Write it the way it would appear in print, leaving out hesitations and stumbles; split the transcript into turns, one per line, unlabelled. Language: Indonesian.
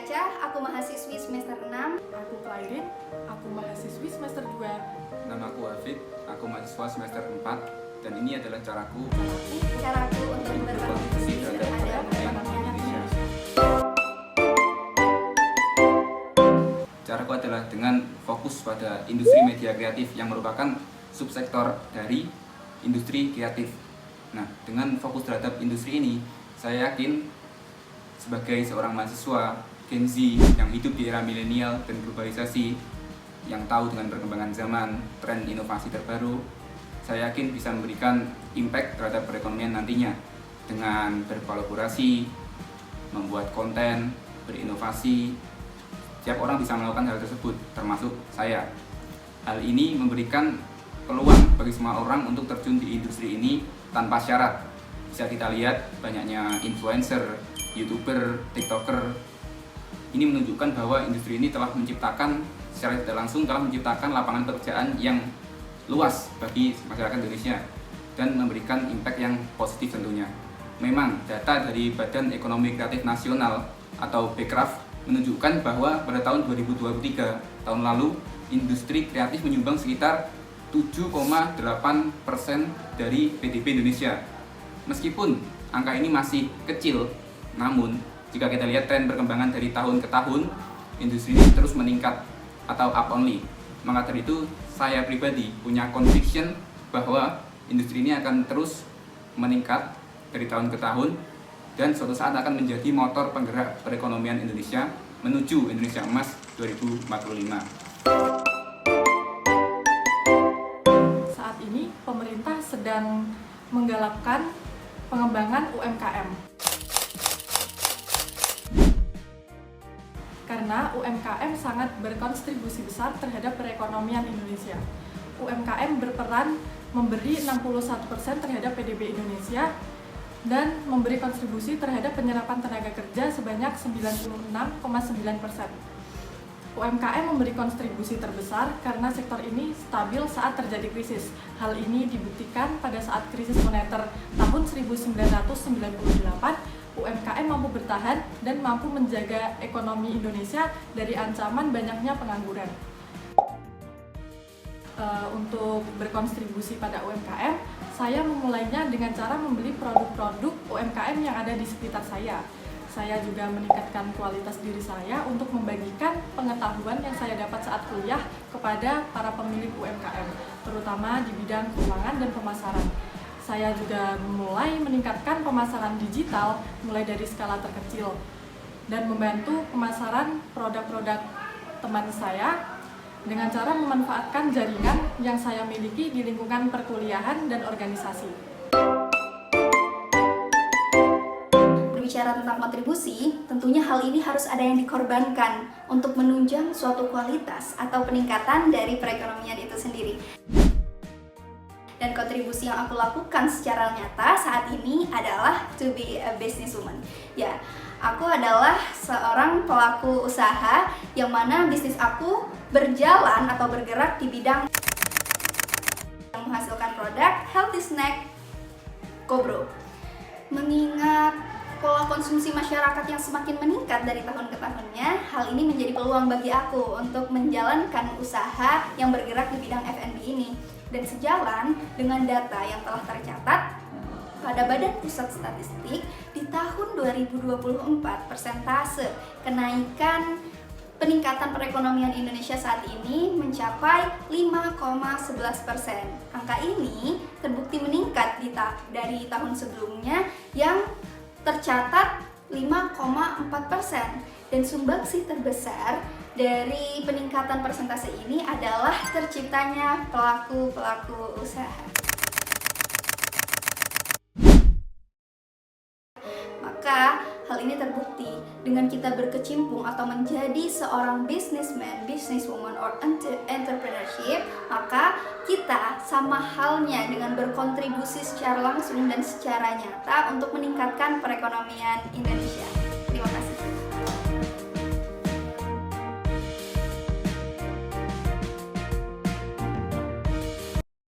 Caca, aku mahasiswi semester 6.
Aku Clairin, aku mahasiswi semester 2.
Nama aku Hafid, aku mahasiswa semester 4. Dan ini adalah caraku
Untuk berkontribusi terhadap perekonomian Indonesia.
Caraku adalah dengan fokus pada industri media kreatif yang merupakan subsektor dari industri kreatif. Nah, dengan fokus terhadap industri ini, saya yakin sebagai seorang mahasiswa Gen Z yang hidup di era milenial dan globalisasi, yang tahu dengan perkembangan zaman, tren inovasi terbaru, saya yakin bisa memberikan impact terhadap perekonomian nantinya dengan berkolaborasi, membuat konten, berinovasi. Setiap orang bisa melakukan hal tersebut, termasuk saya. Hal ini memberikan peluang bagi semua orang untuk terjun di industri ini tanpa syarat. Bisa kita lihat banyaknya influencer, YouTuber, TikToker. Ini menunjukkan bahwa industri ini telah menciptakan, secara tidak langsung telah menciptakan lapangan pekerjaan yang luas bagi masyarakat Indonesia dan memberikan impact yang positif tentunya. Memang data dari Badan Ekonomi Kreatif Nasional atau Bekraf menunjukkan bahwa pada tahun 2023, tahun lalu, industri kreatif menyumbang sekitar 7,8% dari PDB Indonesia. Meskipun angka ini masih kecil, namun jika kita lihat tren perkembangan dari tahun ke tahun, industri ini terus meningkat atau up only. Maka dari itu, saya pribadi punya conviction bahwa industri ini akan terus meningkat dari tahun ke tahun dan suatu saat akan menjadi motor penggerak perekonomian Indonesia menuju Indonesia Emas 2045.
Saat ini pemerintah sedang menggalakkan pengembangan UMKM. Karena UMKM sangat berkontribusi besar terhadap perekonomian Indonesia. UMKM berperan memberi 61% terhadap PDB Indonesia dan memberi kontribusi terhadap penyerapan tenaga kerja sebanyak 96,9%. UMKM memberi kontribusi terbesar karena sektor ini stabil saat terjadi krisis. Hal ini dibuktikan pada saat krisis moneter tahun 1998, UMKM mampu bertahan dan mampu menjaga ekonomi Indonesia dari ancaman banyaknya pengangguran. Untuk berkontribusi pada UMKM, saya memulainya dengan cara membeli produk-produk UMKM yang ada di sekitar saya. Saya juga meningkatkan kualitas diri saya untuk membagikan pengetahuan yang saya dapat saat kuliah kepada para pemilik UMKM, terutama di bidang keuangan dan pemasaran. Saya juga mulai meningkatkan pemasaran digital mulai dari skala terkecil dan membantu pemasaran produk-produk teman saya dengan cara memanfaatkan jaringan yang saya miliki di lingkungan perkuliahan dan organisasi.
Berbicara tentang kontribusi, tentunya hal ini harus ada yang dikorbankan untuk menunjang suatu kualitas atau peningkatan dari perekonomian itu sendiri. Dan kontribusi yang aku lakukan secara nyata saat ini adalah to be a businesswoman. Ya, aku adalah seorang pelaku usaha yang mana bisnis aku berjalan atau bergerak di bidang yang menghasilkan produk healthy snack Kobro. Mengingat pola konsumsi masyarakat yang semakin meningkat dari tahun ke tahunnya, hal ini menjadi peluang bagi aku untuk menjalankan usaha yang bergerak di bidang F&B ini. Dan sejalan dengan data yang telah tercatat pada Badan Pusat Statistik di tahun 2024, persentase kenaikan peningkatan perekonomian Indonesia saat ini mencapai 5,11%. Angka ini terbukti meningkat dari tahun sebelumnya yang tercatat 5,4%, dan sumbangsih terbesar dari peningkatan persentase ini adalah terciptanya pelaku-pelaku usaha. Maka hal ini terbukti dengan kita berkecimpung atau menjadi seorang businessman, businesswoman, or entrepreneurship, maka kita sama halnya dengan berkontribusi secara langsung dan secara nyata untuk meningkatkan perekonomian Indonesia.